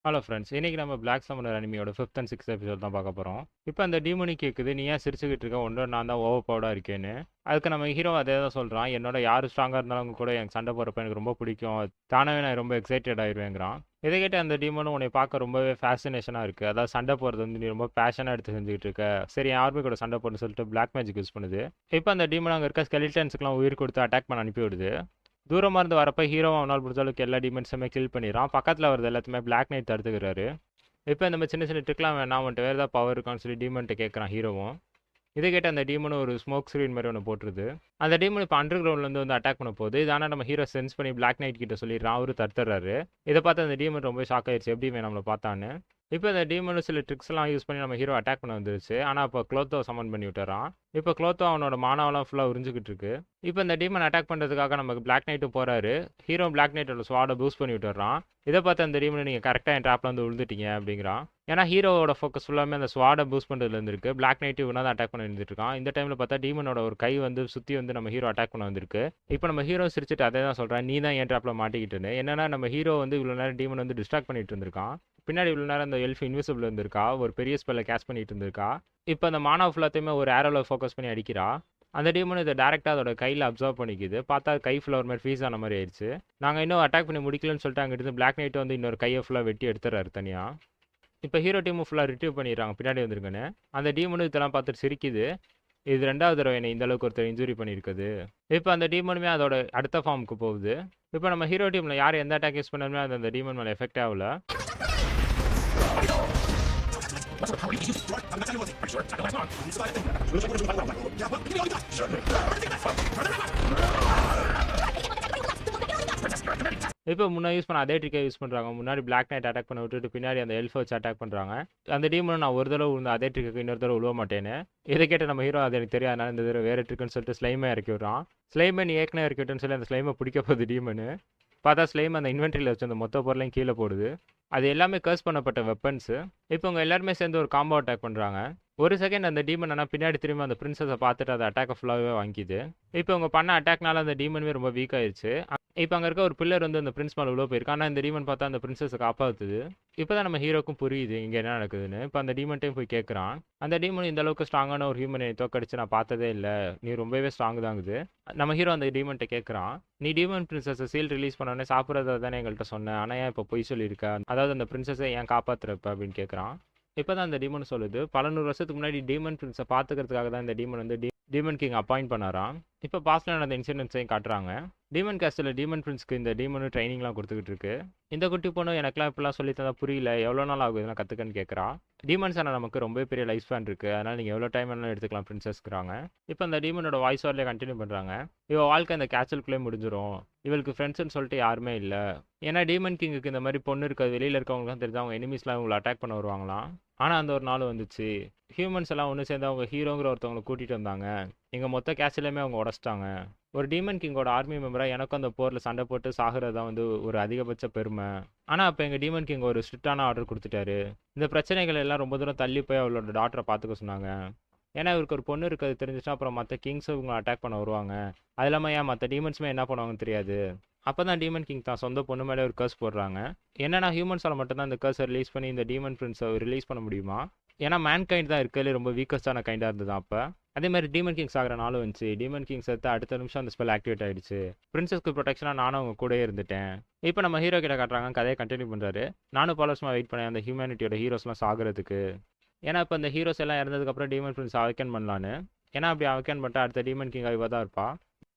Hello friends. இன்னைக்கு நம்ம Black Summer அனிமியோட 5th அண்ட் 6th எபிசோட் தான் பார்க்க போகிறோம். இப்போ அந்த டீமனி கேட்குது, நீ ஏன் சிரிச்சுக்கிட்டு இருக்க? ஒன்றரை நான் தான் ஓவர் பவர்டாக இருக்கேன்னு. அதுக்கு நம்ம ஹீரோ அதே தான் சொல்கிறான். என்னோட யார் ஸ்ட்ராங்காக இருந்தாலும் அவங்க கூட எனக்கு சண்டை போடுறப்ப எனக்கு ரொம்ப பிடிக்கும். தானாகவே நான் ரொம்ப எக்ஸைட்டட் ஆயிடுவேங்கிறான். இதை கேட்டு அந்த டீமனும் உன்னை பார்க்க ரொம்பவே ஃபேசினேஷனாக இருக்குது. அதாவது சண்டை போடுறது வந்து நீ ரொம்ப பேஷனாக எடுத்து செஞ்சுக்கிட்டு இருக்க. சரி, என் ஆர்மி கூட சண்டை போடுன்னு சொல்லிட்டு பிளாக் மேஜிக் யூஸ் பண்ணுது. இப்போ அந்த டீமன் அங்கே இருக்க ஸ்கெலிட்டன்ஸுக்குலாம் உயிர் கொடுத்து அட்டாக் பண்ண அனுப்பிவிடுது. தூரமாக இருந்து வரப்போ ஹீரோ அவனால் முடிஞ்ச அளவுக்கு எல்லா டீமன்ஸுமே கில் பண்ணிடுறான். பக்கத்தில் வரது எல்லாத்தையுமே பிளாக் நைட் தடுத்துக்கிறாரு. இப்போ இந்த மாதிரி சின்ன சின்ன ட்ரிக்லாம் வேணாம், அவன்கிட்ட வேறு ஏதாவது பவர் இருக்கான்னு சொல்லி டீமன்ட்ட கேட்குறான் ஹீரோவும். இதை கேட்டு அந்த டீமனும் ஒரு ஸ்மோக் ஸ்க்ரீன் மாதிரி ஒன்று போட்டுருது. அந்த டீமன் இப்போ அண்டர் கிரவுண்ட்லேருந்து வந்து அட்டாக் பண்ண போகுது. இது ஆனால் நம்ம ஹீரோ சென்ஸ் பண்ணி பிளாக் நைட் கிட்ட சொல்லிடுறான். அவரு தடுத்துறாரு. இதை பார்த்து அந்த டீமன் ரொம்ப ஷாக் ஆயிடுச்சு, எப்படி இவன் நம்மளை பார்த்தான்னு. இப்போ இந்த டீமனு சில ட்ரிக்ஸ்லாம் யூஸ் பண்ணி நம்ம ஹீரோ அட்டாக் பண்ண வந்துருச்சு. ஆனால் இப்போ க்ளோத்தோ சமன் பண்ணி விட்டுறான். இப்போ க்ளோத்தோ அவனோட மானாவெல்லாம் ஃபுல்லாக உறிஞ்சிக்கிட்டு இருக்கு. இப்போ இந்த டீமன் அட்டாக் பண்ணுறதுக்காக நமக்கு பிளாக் நைட்டும் போகிறாரு. ஹீரோ பிளாக் நைட்டோட ஸ்வாடை பூஸ்ட் பண்ணி விட்டுறான். இதை பார்த்து அந்த டீமனை நீங்கள் கரெக்டாக என் ட்ராப்பில் வந்து விழுந்துட்டீங்க அப்படிங்கிறான். ஏன்னா ஹீரோவோட ஃபோக்கஸ் ஃபுல்லாமே அந்த ஸ்வாடை பூஸ்ட் பண்ணுறதுல இருந்திருக்கு. பிளாக் நைட்டு இவனா தான் அட்டாக் பண்ணி இருந்துட்டு இருக்கான். இந்த டைமில் பார்த்தா டீமனோட ஒரு கை வந்து சுற்றி வந்து நம்ம ஹீரோ அட்டாக் பண்ண வந்திருக்கு. இப்போ நம்ம ஹீரோ சிரிச்சுட்டு அதே தான் சொல்கிறான், நீ தான் என் ட்ராப்பில் மாட்டிக்கிட்டுன்னு. என்னன்னா நம்ம ஹீரோ வந்து இவ்வளோ நேரம் டீமன் வந்து டிஸ்ட்ராக்ட் பண்ணிட்டு இருந்திருக்கான். பின்னாடி இவ்வளோ நேரம் அந்த எல்ஃப் இன்விசிபிள் இருந்திருக்கா, ஒரு பெரிய ஸ்பெல்லை கேஷ் பண்ணிட்டு இருந்திருக்கா. இப்போ அந்த மானா ஃபுல்லாத்தையுமே ஒரு ஏரோவில் ஃபோக்கஸ் பண்ணி அடிக்கிறா. அந்த டீமன் இதை டேரெக்டாக அதோட கையில் அப்சர்வ் பண்ணிக்குது. பார்த்தா கை ஃபுல்லாக ஒரு மாதிரி ஃப்ரீஸ் ஆன மாதிரி ஆயிடுச்சு. நாங்கள் இன்னும் அட்டாக் பண்ணி முடிக்கலன்னு சொல்லிட்டு அங்கிட்டு பிளாக் நைட்டு வந்து இன்னொரு கையை ஃபுல்லாக வெட்டி எடுத்துறாரு தனியாக. இப்போ ஹீரோ டீமும் ஃபுல்லாக ரிட்ரீவ் பண்ணிடுறாங்க பின்னாடி வந்திருக்குன்னு. அந்த டீமனு இதெல்லாம் பார்த்துட்டு சிரிக்குது. இது 2வது தடவை என்னை இந்த அளவுக்கு ஒருத்தர் இன்ஜுரி பண்ணியிருக்குது. இப்போ அந்த டீமனுமே அதோட அடுத்த ஃபார்முக்கு போகுது. இப்போ நம்ம ஹீரோ டீமில் யார் எந்த அட்டாக் யூஸ் பண்ணாலுமே அது அந்த டீமன் மேலே எஃபெக்ட் ஆகல. இப்போ முன்னாடி யூஸ் பண்ண அதே ட்ரிக்கை யூஸ் பண்ணுறாங்க. முன்னாடி பிளாக் நைட் அட்டாக் பண்ண விட்டுட்டு பின்னாடி அந்த எல்ஃபை வச்சு அட்டாக் பண்ணுறாங்க. அந்த டீமனும் நான் ஒரு தடவை விழுந்து அதே ட்ரிக்கு இன்னொரு தடவை விழுவ மாட்டேன்னு. இதை கேட்டு நம்ம ஹீரோ அது எனக்கு தெரியாதனால இந்த தடவை வேறு ட்ரிக்குன்னு சொல்லிட்டு ஸ்லைமை இறக்கி விட்றான். ஸ்லைமை நீ ஏற்கனவே இறக்கி விட்டுன்னு சொல்லி அந்த ஸ்லைமை பிடிக்க போகுது டீமனு. பார்த்தா ஸ்லைம் அந்த இன்வென்ட்ரியில் வச்சு அந்த மொத்த பொருளையும் கீழே போடுது. அது எல்லாமே கர்ஸ் பண்ணப்பட்ட வெப்பன்ஸு. இப்போ அவங்க எல்லாருமே சேர்ந்து ஒரு காம்போ அட்டாக் பண்ணுறாங்க. ஒரு செகண்ட் அந்த டீமன் ஆனால் பின்னாடி திரும்ப அந்த பிரின்சஸை பார்த்துட்டு அந்த அட்டாக்கை ஃபுல்லாகவே வாங்கிக்குது. இப்போ அவங்க பண்ண அட்டாக்னால அந்த டீமனுமே ரொம்ப வீக் ஆயிடுச்சு. இப்போ அங்கே இருக்க ஒரு பில்லர் வந்து அந்த பிரின்ஸ் மேலே உள்ள போயிருக்கு. ஆனால் இந்த டீமன் பார்த்தா அந்த பிரின்சஸை காப்பாற்றுது. இப்போ தான் நம்ம ஹீரோக்கும் புரியுது இங்கே என்ன நடக்குதுன்னு. இப்போ அந்த டீமன்ட்டையும் போய் கேட்குறான். அந்த டீமன் இந்த அளவுக்கு ஸ்ட்ராங்கான ஒரு ஹியூமனை தோக்கடிச்சு நான் பார்த்ததே இல்லை, நீ ரொம்பவே ஸ்ட்ராங் தாங்குது. நம்ம ஹீரோ அந்த டீமன்ட்டை கேட்குறான், நீ டீமன் பிரின்சஸை சீல் ரிலீஸ் பண்ணோடனே சாப்பிட்றத தானே எங்கள்கிட்ட சொன்னேன், ஆனால் ஏன் இப்போ பொய் சொல்லியிருக்க? அதாவது அந்த பிரின்சஸை ஏன் காப்பாற்றுறப்ப அப்படின்னு கேட்குறான். இப்போ தான் அந்த டீமன் சொல்லுது, பல 100 வருஷத்துக்கு முன்னாடி டீமன் பிரின்ஸை பார்த்துக்கிறதுக்காக தான் இந்த டீமன் வந்து டீமன் கிங் அப்பாயிண்ட் பண்ணாராம். இப்போ பாஸ்டில் நடந்த இன்சிடென்ட்ஸையும் காட்டுறாங்க. டீமன் கேஸ்டில் டீமன் பிரின்ஸ்க்கு இந்த டீமனு ட்ரைனிங்லாம் கொடுத்துக்கிட்டு இருக்கு. இந்த குட்டி பொண்ணு எனக்குலாம் இப்படிலாம் சொல்லி தந்தா புரியல, எவ்வளோ நாள் ஆகும் இதெல்லாம் கற்றுக்கன்னு கேட்குறா. டீமன்ஸ் ஆனால் நமக்கு ரொம்ப பெரிய லைஃப் ஸ்பேன் இருக்குது, அதனால் நீங்கள் எவ்வளோ டைம் வேணாலும் எடுத்துக்கலாம் பிரின்சஸ்க்குறாங்க. இப்போ அந்த டீமனோட வாய்ஸ் ஓவர்லேயே கண்டினியூ பண்ணுறாங்க, இவள் வாழ்க்கை அந்த கேச்சலுக்குள்ளே முடிஞ்சிடும், இவளுக்கு ஃப்ரெண்ட்ஸ்னு சொல்லிட்டு யாருமே இல்லை. ஏன்னா டீமன் கிங்குக்கு இந்த மாதிரி பொண்ணு இருக்க வெளியில் இருக்கவங்களும் தெரிஞ்சு அவங்க எனிமீஸ்லாம் இவங்களை அட்டாக் பண்ண வருவாங்களாம். ஆனால் அந்த ஒரு நாள் வந்துச்சு, ஹியூமன்ஸ் எல்லாம் ஒன்று சேர்ந்து அவங்க ஹீரோங்கிற ஒருத்தவங்களை கூட்டிகிட்டு வந்தாங்க. எங்கள் மொத்த கேஸ்ட்லையுமே அவங்க உடச்சிட்டாங்க. ஒரு டீமன் கிங்கோட ஆர்மி மெம்பராக எனக்கும் அந்த போரில் சண்டை போட்டு சாகிறது தான் வந்து ஒரு அதிகபட்ச பெருமை. ஆனால் அப்போ எங்கள் டீமன் கிங் ஒரு ஸ்ட்ரிக்டான ஆர்டர் கொடுத்துட்டாரு. இந்த பிரச்சனைகள் எல்லாம் ரொம்ப தூரம் தள்ளி போய் அவளோட டாக்டரை பார்த்துக்க சொன்னாங்க. ஏன்னா இவருக்கு ஒரு பொண்ணு இருக்கிறது தெரிஞ்சிச்சுன்னா அப்புறம் மற்ற கிங்ஸும் இவங்க அட்டாக் பண்ண வருவாங்க. அது இல்லாமல் ஏன் மற்ற டீமன்ஸுமே என்ன பண்ணுவாங்கன்னு தெரியாது. அப்போ தான் டீமன் கிங் தான் சொந்த பொண்ணு மேலே ஒரு கர்ஸ் போடுறாங்க. என்னன்னா ஹியூமன்ஸால் மட்டும்தான் இந்த கர்ஸை ரிலீஸ் பண்ணி இந்த டீமன் பிரின்ஸை ரிலீஸ் பண்ண முடியுமா? ஏன்னா மேன் கைண்ட் தான் இருக்கிறதுலே ரொம்ப வீக்கஸ்டான கைண்டாக இருந்தது அப்போ. அதே மாதிரி டீமன் கிங்ஸ் ஆகிற நாளும் வந்துச்சு. டீமன் கிங்ஸ் எடுத்து அடுத்த நிமிஷம் அந்த ஸ்பெல் ஆக்டிவேட் ஆகிடுச்சு. பிரின்சஸ்க்கு ப்ரொடெக்ஷனாக நானும் அவங்க கூடயே இருந்துட்டேன். இப்போ நம்ம ஹீரோ கிட்ட காட்டுறாங்க, கதையை கண்டினியூ பண்ணுறாரு. நானும் பல வருஷமாக வெயிட் பண்ணேன் அந்த ஹியூமனிட்டியோட ஹீரோஸ்லாம் சாகிறதுக்கு. ஏன்னா இப்போ அந்த ஹீரோஸ் எல்லாம் இறந்ததுக்கப்புறம் டீமன் பிரின்ஸ் அவைக்கன் பண்ணலான்னு. ஏன்னா அப்படி அவைக்கன் பண்ணிட்டா அடுத்த டீமன் கிங் இவ தான் இருப்பா.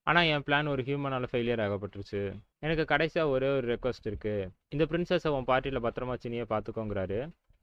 ஆனால் என் பிளான் ஒரு ஹியூமனால் ஃபெயிலியர் ஆகப்பட்டுருச்சு. எனக்கு கடைசியாக ஒரே ஒரு ரெக்வஸ்ட் இருக்குது, இந்த பிரின்சஸை உன் பார்ட்டியில் பத்திரமா சினியே பார்த்துக்கோங்கிறாரு.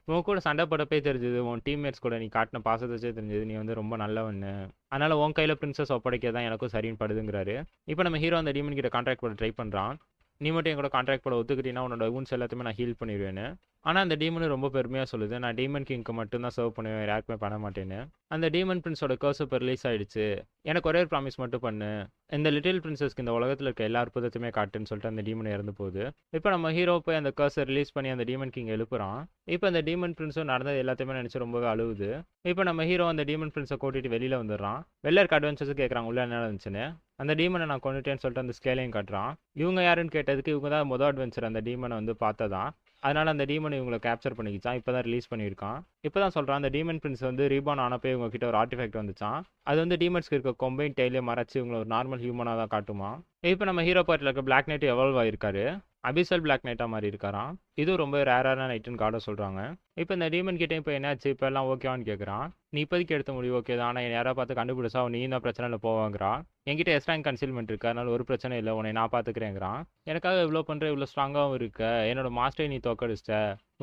உன் கூட சண்டை போடப்பே தெரிஞ்சது, உன் டீம்மேட்ஸ் கூட நீ காட்டின பாசத்தை வச்சே தெரிஞ்சது, நீ வந்து ரொம்ப நல்லவன்னு. அதனால் உன் கையில் பிரின்சஸ் ஒப்படைக்க தான் எனக்கும் சரின்னு படுதுங்கிறாரு. இப்போ நம்ம ஹீரோ அந்த டீமன் கிட்ட கான்ட்ராக்ட் போட ட்ரை பண்ணுறான். நீ மட்டும் என் கூட கான்ட்ராக்ட் போட ஒத்துக்கிட்டீங்கன்னா உன்னோட ஊன்ஸ் எல்லாத்தையுமே நான் ஹீல் பண்ணிடுவேன்னு. ஆனால் அந்த டீமனு ரொம்ப பெருமையாக சொல்லுது, நான் டீமன் கிங்க்கு மட்டும்தான் சர்வ் பண்ணுவேன், யாருக்குமே பண்ண மாட்டேன்னு. அந்த டீமன் பிரின்ஸோட கர்ஸ் இப்போ ரிலீஸ் ஆகிடுச்சு. எனக்கு ஒரே ஒரு ப்ராமிஸ் மட்டும் பண்ணு, இந்த லிட்டில் பிரின்சஸ்க்கு இந்த உலகத்தில் இருக்க எல்லா அற்புதத்தையுமே காட்டுன்னு சொல்லிட்டு அந்த டீமன் இறந்து போகுது. இப்போ நம்ம ஹீரோ போய் அந்த கர்ஸை ரிலீஸ் பண்ணி அந்த டீமன் கிங் எழுப்புறான். இப்போ அந்த டீமன் பிரின்ஸும் நடந்தது எல்லாத்தையுமே நினச்சி ரொம்பவே அழுகுது. இப்போ நம்ம ஹீரோ அந்த டீமன் பிரின்ஸை கூட்டிகிட்டு வெளியில் வந்துடுறான். வெளில இருக்க அட்வென்ச்சர்ஸ் கேட்குறாங்க உள்ள என்ன இருந்துச்சுன்னு. அந்த டீமனை நான் கொண்டுட்டேன்னு சொல்லிட்டு அந்த ஸ்கேலையும் காட்டுறான். இவங்க யாருன்னு கேட்டதுக்கு இவங்க தான் மொதல் அட்வென்ச்சர் அந்த டீமனை வந்து பார்த்ததான். அதனால அந்த டீமன் இவங்கள கேப்சர் பண்ணிக்கிச்சான். இப்போ தான் ரிலீஸ் பண்ணியிருக்கான். இப்போ தான் சொல்கிறான் அந்த டீமன் பிரின்ஸ் வந்து ரீபார்ன் ஆனப்போ இவங்க கிட்ட ஒரு ஆர்டிஃபேக்ட் வந்துச்சான். அது வந்து டீமன்ஸ்க்கு இருக்க கொம்பைன் டெய்லே மறைச்சு இவங்களை ஒரு நார்மல் ஹியூமனாக தான் காட்டுமா. இப்போ நம்ம ஹீரோ பார்ட்டில் இருக்க பிளாக் நைட் எவால்வ் ஆயிருக்காரு. அபிசல் பிளாக் நைட்டாக மாறி இருக்காராம். இதுவும் ரொம்ப ரேரான நைட்டுன்னு கார்டை சொல்கிறாங்க. இப்போ இந்த டீமன் கிட்டே இப்போ என்னாச்சு, இப்போ எல்லாம் ஓகேவான்னு கேட்குறான். நீ இப்போதைக்கு எடுத்த முடிவு ஓகே தான், ஆனால் என்னை யாராவது பார்த்து கண்டுபிடிச்சா நீ தான் பிரச்சனையில் போவாங்கிறான். என்கிட்ட எஸ்ட்ராங் கன்சீல்மெண்ட் இருக்கு, அதனால ஒரு பிரச்சனை இல்லை, உன்னை நான் பார்த்துக்கிறேங்கிறான். எனக்காக இவ்வளோ பண்ணுற, இவ்வளோ ஸ்ட்ராங்காகவும் இருக்க, என்னோட மாஸ்டரை நீ தோக்கடிச்சிட்ட,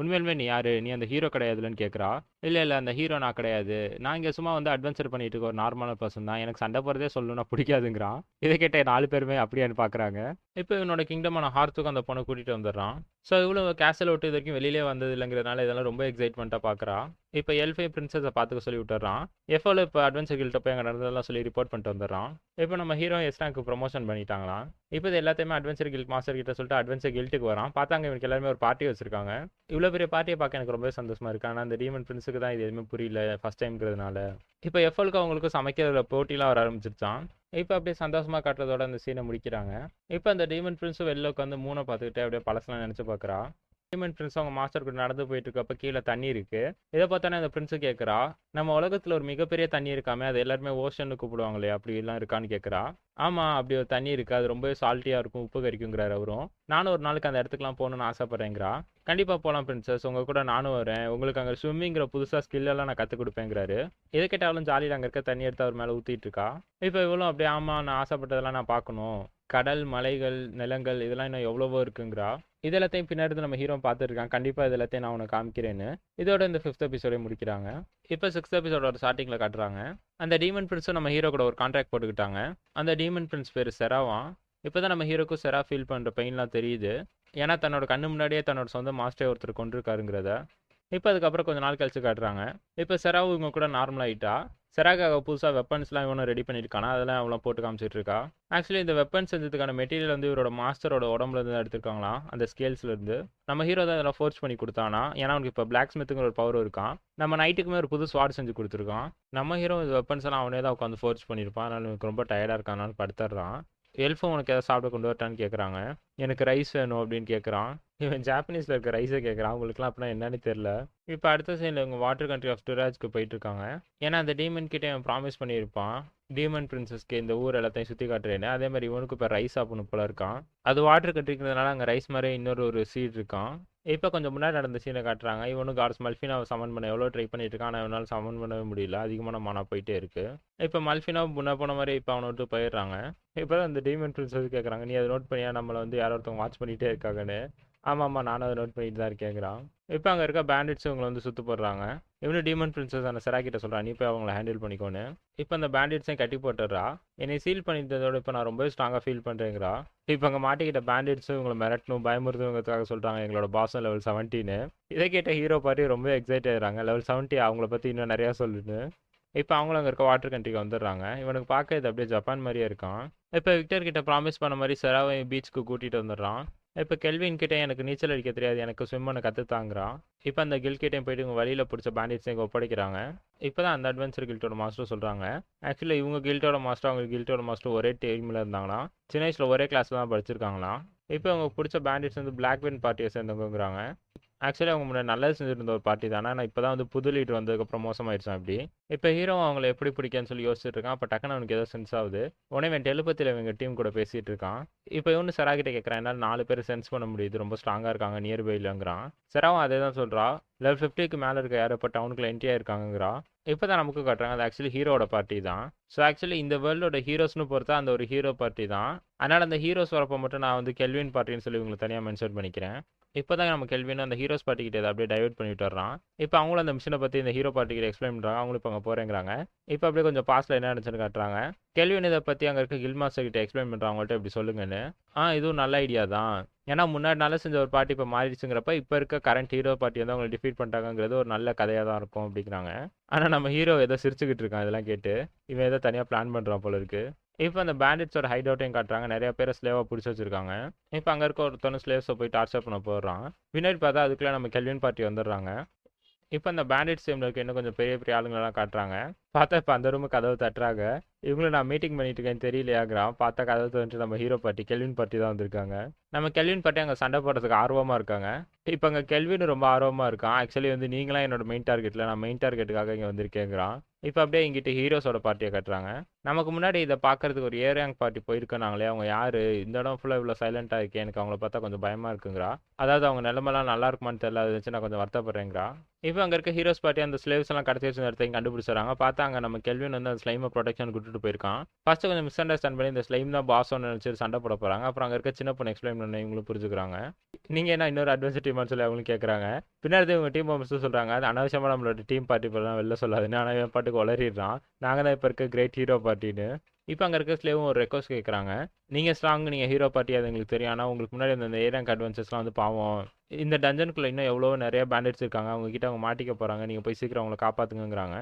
உண்மையிலுமே நீ யாரு, நீ அந்த ஹீரோ கிடையாதுலன்னு கேட்குறா. இல்லை இல்லை, அந்த ஹீரோ நான் கிடையாது, நான் இங்கே சும்மா வந்து அட்வென்ச்சர் பண்ணிட்டு இருக்க ஒரு நார்மலான பர்சன் தான், எனக்கு சண்டை போகிறதே சொல்லணும்னா பிடிக்காதுங்கிறான். இதை கேட்ட 4 பேருமே அப்படியான்னு பார்க்குறாங்க. இப்போ இவனோட கிங்டமான ஹார்த்துக்கு அந்த பொண்ணை கூட்டிகிட்டு வந்துடுறான். ஸோ இவ்வளோ கேசல் விட்டு இது வரைக்கும் வெளியிலே வந்தது இல்லைங்கிறதுனால இதெல்லாம் ரொம்ப எக்ஸைட்மெண்ட்டாக பார்க்குறா. இப்போ எல்ஃபை பிரின்சஸை பார்த்துக்க சொல்லி விட்டுறான். எஃப்ஓவில் இப்போ அட்வென்ச்சர் கில்ட்ட போய் அங்கே நடந்ததெல்லாம் சொல்லி ரிப்போர்ட் பண்ணிட்டு வந்துடுறான். இப்போ நம்ம ஹீரோ எஸ்டாங்க்கு ப்ரொமோஷன் பண்ணிட்டாங்களாம். இப்போ இது எல்லாத்தையுமே அட்வென்ச்சர் கில்ட் மாஸ்டர் கிட்ட சொல்லிட்டு அட்வென்ச்சர் கில்ட்டுக்கு வரான். பார்த்தாங்க இவனுக்கு எல்லாருமே ஒரு பார்ட்டி வச்சிருக்காங்க. இவ்வளோ பெரிய பார்ட்டியை பார்க்க எனக்கு ரொம்பவே சந்தோஷமா இருக்கு. ஆனால் அந்த டீமன் பிரின்ஸுக்கு தான் இது எதுவுமே புரியல, ஃபர்ஸ்ட் டைம்ங்கிறதுனால. இப்போ எஃப்எலுக்கு அவங்களுக்கு சமைக்கிற போட்டிலாம் வர ஆரம்பிச்சிருச்சான். இப்போ அப்படியே சந்தோஷமா காட்டுறதோட அந்த சீனை முடிக்கிறாங்க. இப்போ அந்த டீமன் பிரின்ஸும் வெளில உட்காந்து மூணை பார்த்துக்கிட்டு அப்படியே பழசெல்லாம் நினச்சி பார்க்குறா. டீமன் பிரின்ஸ் அவங்க மாஸ்டர் கூட நடந்து போயிட்டு இருக்கப்ப கீழே தண்ணி இருக்கு. இதை பார்த்தானே அந்த பிரின்ஸு கேட்குறா, நம்ம உலகத்தில் ஒரு மிகப்பெரிய தண்ணி இருக்காமே, அது எல்லாருமே ஓஷன்னு கூப்பிடுவாங்களே, அப்படி எல்லாம் இருக்கான்னு கேட்குறா. ஆமாம், அப்படி ஒரு தண்ணி இருக்குது, அது ரொம்பவே சால்ட்டியாக இருக்கும், உப்பு கறிக்குங்கிறார் அவரும். நானும் ஒரு நாளுக்கு அந்த இடத்துக்குலாம் போகணுன்னு ஆசைப்பட்றேங்கிறா. கண்டிப்பாக போகலாம் பிரின்சஸ், உங்கள் கூட நானும் வரேன், உங்களுக்கு அங்கே ஸ்விம்மிங்கிற புதுசாக ஸ்கில்லெல்லாம் நான் கற்றுக் கொடுப்பேங்கிறாரு. எதை கேட்டாலும் ஜாலியில் அங்கே இருக்க தண்ணி எடுத்து அவர் மேலே ஊற்றிட்டு இருக்கா. இப்போ இவ்வளோ அப்படியே ஆமாம், நான் ஆசைப்பட்டதெல்லாம் நான் பார்க்கணும், கடல், மலைகள், நிலங்கள், இதெல்லாம் இன்னும் எவ்வளவோ இருக்குங்கிறா. இது எல்லாத்தையும் பின்னாடி நம்ம ஹீரோ பார்த்துருக்கான். கண்டிப்பாக இது எல்லாத்தையும் நான் உனக்கு காமிக்கிறேன்னு. இதோட இந்த 5th எபிசோடே முடிக்கிறாங்க. இப்போ 6th எபிசோடோட ஸ்டார்டிங்கில் காட்டுறாங்க. அந்த டீமன் பிரின்ஸும் நம்ம ஹீரோ கூட ஒரு கான்ட்ராக்ட் போட்டுக்கிட்டாங்க. அந்த டீமன் பிரின்ஸ் பேர் செராவான். இப்போ தான் நம்ம ஹீரோக்கும் செரா ஃபீல் பண்ணுற பெயின்லாம் தெரியுது. ஏன்னா தன்னோட கண்ணு முன்னாடியே தன்னோட சொந்த மாஸ்டரே ஒருத்தர் கொண்டிருக்காருங்கிறத. இப்போ அதுக்கப்புறம் கொஞ்சம் நாள் கழிச்சு காட்டுறாங்க. இப்போ செராவும் இவங்க கூட நார்மல் ஆகிட்டா. செராக்காக புதுசாக வெப்பன்ஸ்லாம் இவனும் ரெடி பண்ணியிருக்கானா, அதெல்லாம் அவளை போட்டு காமிச்சிட்டு இருக்கா. ஆக்சுவலி இந்த வெப்பன் செஞ்சதுக்கான மெட்டீரியல் வந்து இவரோட மாஸ்டரோட உடம்புல இருந்து எடுத்துருக்காங்களாம், அந்த ஸ்கேல்ஸ்லேருந்து. நம்ம ஹீரோ தான் இதெல்லாம் ஃபோர்ஸ் பண்ணி கொடுத்தானா, ஏன்னா அவனுக்கு இப்போ பிளாக் ஸ்மித்துங்கிற ஒரு பவர் இருக்கான். நம்ம நைட்டுக்குமே ஒரு புது ஸ்வாட் செஞ்சு கொடுத்துருக்கான். நம்ம ஹீரோ இந்த வெப்பன்ஸ் எல்லாம் அவனே தான் உட்காந்து ஃபோர்ஸ் பண்ணியிருப்பான். அதனால எனக்கு ரொம்ப டயர்டாக இருக்கானான்னு படுத்துடுறான். எல்ஃபும் உனக்கு எதாவது சாப்பிட கொண்டு வரட்டான்னு கேட்குறாங்க. எனக்கு ரைஸ் வேணும் அப்படின்னு கேட்குறான். இவன் ஜாப்பனீஸில் இருக்க ரைஸை கேட்குறான். அவங்களுக்குலாம் அப்படின்னா என்னன்னு தெரில. இப்போ அடுத்த சைடில் இவங்க வாட்டர் கண்ட்ரி ஆஃப் டுராஜ்க்கு போயிட்டு இருக்காங்க. ஏன்னா அந்த டீமன் கிட்டே அவன் ப்ராமிஸ் பண்ணியிருப்பான், டீமன் பிரின்சஸ்க்கு இந்த ஊர் எல்லாத்தையும் சுற்றி காட்டுறேன்னு. அதே மாதிரி இவனுக்கு இப்போ ரைஸ் சாப்பிடணும் போல இருக்கான். அது வாட்டர் கண்ட்ரிக்கிறதுனால அங்கே ரைஸ் மாதிரி இன்னொரு சீட் இருக்கான். இப்போ கொஞ்சம் முன்னாடி நடந்த சீனை காட்டுறாங்க. இவனுக்கு கார்ஸ் மல்ஃபினாவை சமன் பண்ண எவ்வளோ ட்ரை பண்ணிட்டு இருக்கான், ஆனால் இவனால் சமன் பண்ணவே முடியல. அதிகமான மானா போயிட்டே இருக்கு. இப்போ மல்ஃபினா முன்ன போன மாதிரி இப்போ அவனை விட்டு போயிடுறாங்க. இப்போ தான் அந்த டீமன் பிரின்சஸ் கேட்குறாங்க, நீ அதை நோட் பண்ணியா, நம்மளை வந்து யாரோ ஒருத்தவங்க வாட்ச் பண்ணிகிட்டே இருக்காங்கன்னு. ஆமாம்மா, நானும் அதை நோட் பண்ணிட்டு தான் இருக்கேங்கிறான். இப்போ அங்கே இருக்க பேண்டிட்ஸ் இவங்களை வந்து சுற்று போடுறாங்க. இவனு டீமன் பிரின்சஸ் அந்த செராக்கிட்ட சொல்கிறான், நீ போய் அவங்கள ஹேண்டில் பண்ணிக்கோன்னு. இப்போ அந்த பேண்டிட்ஸையும் கட்டி போட்டுடுறா. என்னை சீல் பண்ணிட்டதோட இப்போ நான் ரொம்பவே ஸ்ட்ராங்காக ஃபீல் பண்ணுறேங்கிறா. இப்போ அங்கே மாட்டிக்கிட்ட பேண்டிட்ஸும் இவங்களை மிரட்டணும், பயமுறுத்துவங்கிறதுக்காக சொல்கிறாங்க, எங்களோட பாஸும் லெவல் 17. இதை கேட்ட ஹீரோ பார்ட்டி ரொம்ப எக்ஸைட் ஆகிறாங்க. லெவல் 70 அவங்கள பற்றி இன்னும் நிறையா சொல்லுன்னு. இப்போ அவங்களும் அங்கே இருக்க வாட்டர் கண்ட்ரிக்கு வந்துடுறாங்க. இவனுக்கு பார்க்க இது அப்படியே ஜப்பான் மாதிரியே இருக்கான். இப்போ விக்டர் கிட்ட ப்ராமிஸ் பண்ண மாதிரி செராவை பீச்சுக்கு கூட்டிகிட்டு வந்துடுறான். இப்போ கெல்வின் கிட்டே எனக்கு நீச்சல் அடிக்க தெரியாது, எனக்கு ஸ்விம் பண்ண கற்றுத்தாங்கிறான். இப்போ அந்த கில் கிட்டேயும் போயிட்டு இவங்க வழியில் பிடிச்ச பேண்டிட்ஸ் இங்கே ஒப்படைக்கிறாங்க. இப்போ தான் அந்த அட்வென்ச்சர் கில்ட்டோட மாஸ்டர் சொல்கிறாங்க, ஆக்சுவலி இவங்க கில்ட்டோட மாஸ்டர் அவங்க கில்ட்டோட மாஸ்டர் ஒரே டீமில் இருந்தாங்கன்னா, சின்ன வயசில் ஒரே கிளாஸில் தான் படிச்சிருக்காங்களாம். இப்போ அவங்க பிடிச்ச பேண்டிட்ஸ் வந்து பிளாக் வின் பார்ட்டியை சேர்ந்தவங்கிறாங்க. ஆக்சுவலி அவங்க முன்னாடி நல்லது செஞ்சுருந்த ஒரு பார்ட்டி தானே, ஆனால் இப்போ தான் வந்து புது லீடர் வந்ததுக்கப்புறம் மோசமாயிடுச்சான். அப்படி இப்போ ஹீரோ அவங்கள எப்படி பிடிக்குன்னு சொல்லி யோசிச்சுட்டு இருக்கான். அப்போ டக்குன்னு அவனுக்கு ஏதோ சென்ஸ் ஆகுது. உடனே இவன் டெலிபதியில் இவங்க டீம் கூட பேசிகிட்டு இருக்கான். இப்போ இவனு செராகிட்ட கேட்குறான், என்னால் 4 பேர் சென்ஸ் பண்ண முடியுது, ரொம்ப ஸ்ட்ராங்காக இருக்காங்க நியர்பைலங்கிறான். செராவும் அதே தான் சொல்கிறா. லெவல் 50க்கு மேலே இருக்க யாரோ இப்போ டவுனுக்குள்ள என்ட்ரியாக இருக்காங்கிறா. இப்போ தான் நமக்கு காட்டுறாங்க அது ஆக்சுவலி ஹீரோட பார்ட்டி தான். ஸோ ஆக்சுவலி இந்த வேர்ல்டோட ஹீரோஸ்னு பொறுத்தா அந்த ஒரு ஹீரோ பார்ட்டி தான். அதனால் அந்த ஹீரோஸ் வரப்போ மட்டும் நான் வந்து கெல்வின் பார்ட்டின்னு சொல்லி இவங்களை தனியாக மென்ஷன் பண்ணிக்கிறேன். இப்போ தான் நம்ம கெல்வின் அந்த ஹீரோஸ் பார்ட்டி கிட்ட அப்படியே டைவர்ட் பண்ணிட்டு வர்றான். இப்போ அவங்களும் அந்த மிஷினை பற்றி இந்த ஹீரோ பார்ட்டி கிட்ட எக்ஸ்பிளைன் பண்ணுறாங்க. அவங்களும் இப்போ அங்கே போகிறேங்கிறாங்க. இப்போ அப்படியே கொஞ்சம் பாஸ்ட்டில் என்ன நடந்துச்சுன்னு காட்டுறாங்க. கெல்வின் இதை பற்றி அங்கே இருக்க கில் மாஸ்டர் கிட்ட எக்ஸ்பிளைன் பண்ணுறாங்க, அவங்கள்ட்ட இப்படி சொல்லுங்கன்னு. இதுவும் நல்ல ஐடியா தான், ஏன்னா முன்னாடி நல்லா செஞ்ச ஒரு பார்ட்டி இப்போ மாறிடுச்சுங்கிறப்ப இப்போ இருக்க கரண்ட் ஹீரோ பார்ட்டி வந்து அவங்களை டிஃபீட் பண்ணிட்டாங்கிறது ஒரு நல்ல கதையாக தான் இருக்கும் அப்படிங்கிறாங்க. ஆனால் நம்ம ஹீரோ ஏதோ சிரிச்சுக்கிட்டு இருக்கான் இதெல்லாம் கேட்டு. இவன் ஏதோ தனியாக பிளான் பண்ணுறான் போல இருக்கு. இப்போ அந்த பேண்டிட்ஸோட ஹைட் அவுட்டையும் காட்டுறாங்க. நிறைய பேரை ஸ்லேவாக பிடிச்சி வச்சிருக்காங்க. இப்போ அங்கே இருக்க ஒருத்தவங்க ஸ்லேவ்ஸை போய் டார்ச்சர் பண்ண போடுறான். பின்னாடி பார்த்தா அதுக்குள்ளே நம்ம கெல்வின் பார்ட்டி வந்துடுறாங்க. இப்ப அந்த பேண்டிட்ஸ் டீம்ல இருக்க இன்னும் கொஞ்சம் பெரிய பெரிய ஆளுங்களலாம் காட்டுறாங்க. பார்த்தா இப்ப அந்த ரூமுக்கு கதவு தட்டுறாங்க. இவங்களும் நான் மீட்டிங் பண்ணிட்டு இருக்கேன்னு தெரியலையாங்கிறான். பார்த்தா கதவு தொறந்துட்டு நம்ம ஹீரோ பார்ட்டி, கெல்வின் பார்ட்டி தான் வந்திருக்காங்க. நம்ம கெல்வின் பார்ட்டி அங்க சண்டை போடுறதுக்கு ஆர்வமா இருக்காங்க. இப்ப அங்க கெல்வின் ரொம்ப ஆர்வமா இருக்கான். ஆக்சுவலி வந்து நீங்களாம் என்னோட மெயின் டார்கெட் இல்ல. நான் மெயின் டார்கெட்டுக்காக இங்க வந்திருக்கேங்கிறான். இப்ப அப்படியே இங்கிட்டு ஹீரோஸோட பார்ட்டிய காட்டுறாங்க. நமக்கு முன்னாடி இத பார்க்கறதுக்கு ஒரு ஏ ரேங்க் பார்ட்டி போயிருக்கனாங்களே, அவங்க யாரு? இந்த இடம் ஃபுல்லா இவ்ளோ சைலன்ட்டா இருக்கே. எனக்கு அவங்கள பார்த்தா கொஞ்சம் பயமா இருக்குங்கிறா. அதாவது அவங்க நிலைமைலாம் நல்லா இருக்குமான்னு தெரியல. அத வச்சு நான் கொஞ்சம் வருத்தப்படுறேங்கிறா. இப்ப அங்க இருக்க ஹீரோஸ் பார்ட்டி அந்த ஸ்லேவ்ஸ் எல்லாம் கடத்தி வச்சிருந்த இடத்தையும் கண்டுபிடிச்சுறாங்க. பார்த்தா அங்க நம்ம கெல்வின் வந்து அந்த ஸ்லைம புரொடெக்ஷனுக்கு விட்டுட்டு போயிருக்கான். ஃபர்ஸ்ட் கொஞ்சம் மிஸ் அண்டர்ஸ்டாண்ட் பண்ணி இந்த ஸ்லைம் தான் பாஸ்ன்னு நினைச்சு சண்டை போட போறாங்க. அப்புறம் அங்க இருக்க சின்ன பொண்ணு எக்ஸ்பிளைன் பண்ண இவங்களும் புரிஞ்சுக்கிறாங்க. நீங்க என்ன இன்னொரு அட்வென்ச்சர் டீமான்னு சொல்லி அவங்களும் கேட்கறாங்க. பின்னாடி இவங்க டீம் மெம்பர்ஸும் சொல்றாங்க, அது அனாவசியமா நம்மளோட டீம் பார்ட்டி போலாம் வெளில சொல்லாதுன்னு. ஆனா இவன் பாட்டுக்கு உளறிடுறான். நாங்க தான் இப்ப இருக்க கிரேட் ஹீரோ பார்ட்டின்னு. இப்ப அங்க இருக்க ஸ்லேவும் ஒரு ரெக்வஸ்ட் கேட்கறாங்க. நீங்க ஸ்ட்ராங், நீங்க ஹீரோ பார்ட்டி, அது எங்களுக்கு தெரியும். ஆனா உங்களுக்கு முன்னாடி அந்த ஏ ரேங்க் அட்வென்ச்சர்ஸ்லாம் வந்து பாவம். இந்த டஞ்சனுக்குள்ள இன்னும் எவ்வளவோ நிறைய பேண்டிட்ஸ் இருக்காங்க. அவங்க கிட்ட அவங்க மாட்டிக்க போறாங்க. நீங்க போய் சீக்கிரம் அவங்கள காப்பாத்துங்கங்கிறாங்க.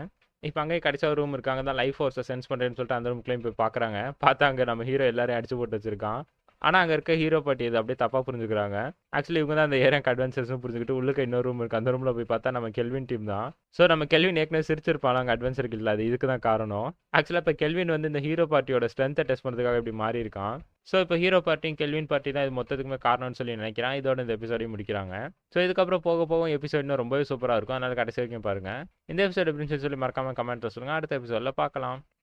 இப்ப அங்கேயே கடைசியா ஒரு ரூம் இருக்காங்க. தான் லைஃப் ஃபோர்ஸை சென்ஸ் பண்றேன்னு சொல்லிட்டு அந்த ரூம்க்குள்ளேயும் போய் பார்க்கறாங்க. பார்த்தா அங்க நம்ம ஹீரோ எல்லாரையும் அடிச்சு போட்டு வச்சிருக்கான். ஆனா அங்க இருக்க ஹீரோ பார்ட்டி இதை அப்படியே தப்பா புரிஞ்சுக்கிறாங்க. ஆக்சுவலி இவங்க தான் அந்த ஏ ரேங்க் அட்வென்ச்சர்ஸ்னு புரிஞ்சுக்கிட்டு உள்ளுக்க இன்னொரு ரூம் இருக்கு. அந்த ரூம்ல போய் பார்த்தா நம்ம கெல்வின் டீம் தான். ஸோ நம்ம கெல்வின் ஏற்கனவே சிரிச்சிருப்பான் அங்கே அட்வென்ச்சருக்கு இல்லை, அது இதுக்கு தான் காரணம். ஆக்சுவலாக இப்போ கெல்வின் வந்து இந்த ஹீரோ பார்ட்டியோட ஸ்ட்ரென்த்தை டெஸ்ட் பண்ணுறதுக்காக இப்படி மாறி இருக்கான். ஸோ இப்போ ஹீரோ பார்ட்டியும் கெல்வின் பார்ட்டி தான் இது மொத்தத்துக்குமே காரணம்னு சொல்லி நினைக்கிறான். இதோட இந்த எபிசோடையும் முடிக்கிறாங்க. ஸோ இதுக்கப்புறம் போக போக எபிசோட் இன்னும் ரொம்பவே சூப்பராக இருக்கும். அதனால கடைசி வரைக்கும் பாருங்க. இந்த எபிசோட் எப்படின்னு சொல்லி மறக்காம கமெண்ட்ல சொல்லுங்க. அடுத்த எபிசோட்ல பார்க்கலாம்.